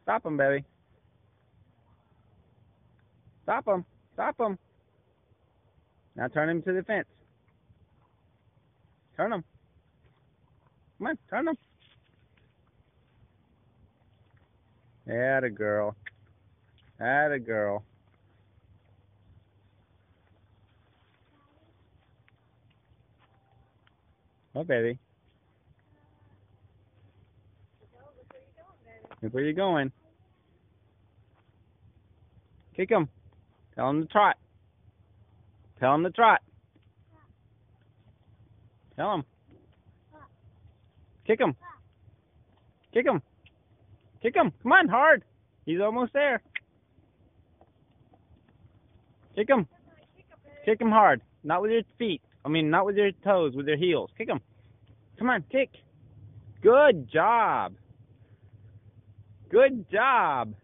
Stop him, baby. Stop him. Stop him. Now turn him to the fence. Turn him. Come on, turn him. Atta girl. Atta girl. Oh, baby. Look where you're going. Kick him. Tell him to trot. Tell him to trot. Tell him. Kick him. Kick him. Kick him. Come on, hard. He's almost there. Kick him. Kick him hard. Not with your feet. I mean, not with your toes, with your heels. Kick him. Come on, kick. Good job. Good job.